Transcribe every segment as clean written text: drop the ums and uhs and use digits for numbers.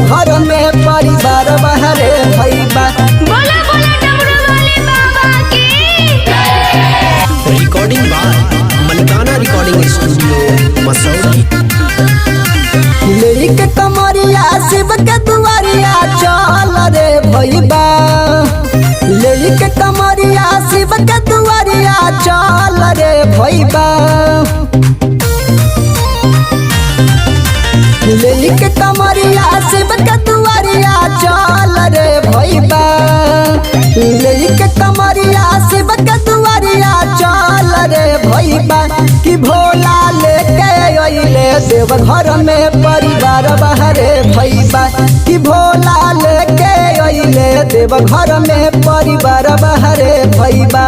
घर में परिवार बहरे भैबा। बोला बोला डमरू वाले बाबा की। रिकॉर्डिंग बाय मलिकाना रिकॉर्डिंग स्टूडियो मसौरी। लेके कमरिया शिव के दुआरिया चल रे भैबा। लेके कमरिया शिव के दुआरिया चल रे भैबा। लेके कमरिया शिव के दुआरिया चल रे भैबा। लेके कमरिया शिव के दुआरिया चल रे भैबा। कि भोला लेके अइले देव घर में परिवार बहरे भैबा। कि भोला लेके अइले देव घर में परिवार बहरे भैबा।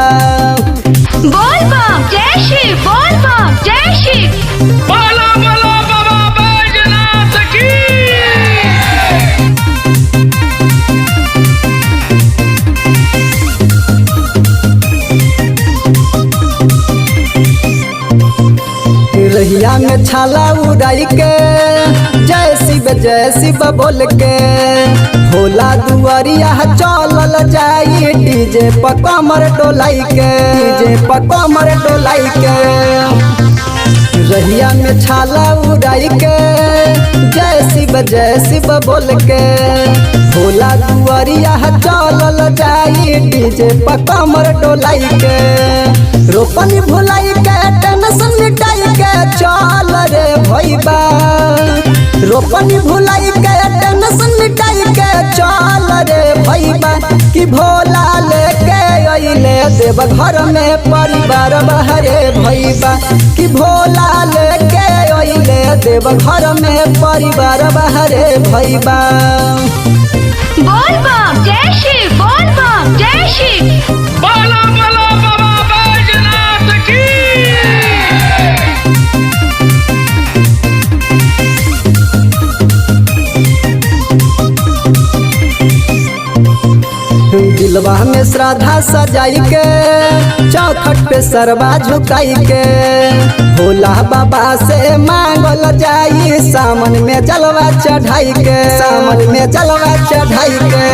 बोल बम जय शिव, बोल बम जय शिव। बोला बोला बाबा बैजनाथ की। रहिया में छाला उड़ाई के जय शिव बोल के भोला दुआरिया चलल जाई। डीजे पर कमर डोलाई के, डीजे पर कमर डोलाई के। रहिया में छाला उड़ाई के जय शिव बोल के भोला दुआरिया चलल जाई। डीजे पर कमर डोलाई के रोपनी भुलाई के टेंशन मिटाई के चल रे भैबा। रोपनी भुलाई के टेंशन मिटाई के चल रे भैबा। कि भोला लेके अइले देव घर में परिवार बहरे भैबा। कि भोला लेके अइले देव घर में परिवार बहरे भैबा। बोल बम जय शिव, बोल बम जय शिव। बोला बोला बाबा बैजनाथ की। दिलवा में श्रद्धा सजाई के चौखट पे सरवा झुकाई के भोला बाबा से मांगल जाई। सामन में जलवा चढ़ाई के, सामन में जलवा चढ़ाई के।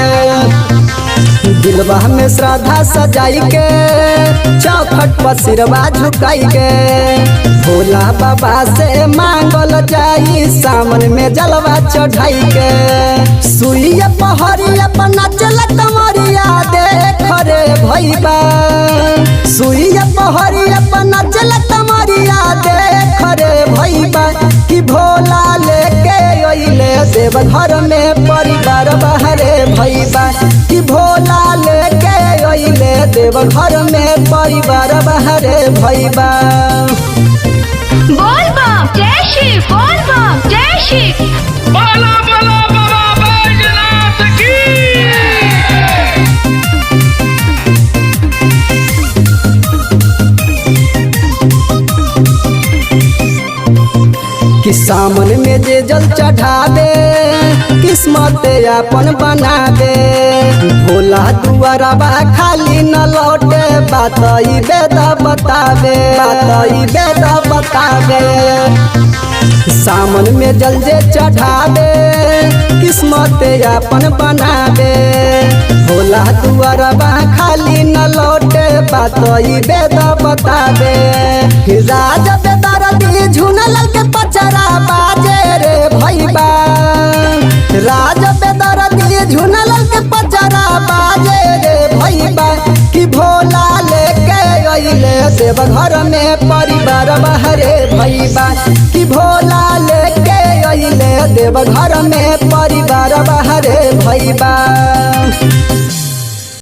दिलवा में श्रद्धा सजाई के चौखट पर सिरवा झुकाई के भोला बाबा से मांगल जाई। सामन में जलवा चढ़ाई के सुइया पहरिया पर नाचल कमरिया देख रे भैबा। सुइया पहरिया पर नाचल कमरिया देख रे भैबा। कि भोला लेके अइले देव घर में परिवार बहरे भैबा। कि भोला लेके अइले देव घर में परिवार बहरे भैबा। बोल बम जय शिव, बोल बम जय शिव। बोला बोला बाबा बैजनाथ की। कि सामन में जे जल चढ़ावे किस्मत अपन बनावे। भोला दुआरबा खाली न लौटे बात ई वेद बतावे, बात ई वेद बतावे। सामन में जल जे चढ़ावे किस्मत अपन बनावे। भोला दुआरबा खाली न लौटे बात ई वेद बतावे। राजा बेदरदी झुनल के पचरा बाजे रे भैबा। राजा बेदरदी झुनल के पचरा बाजे रे भैबा। कि भोला लेके अइले देव घर में परिवार बहरे भैबा। कि भोला लेके अइले देव घर में परिवार बहरे भैबा।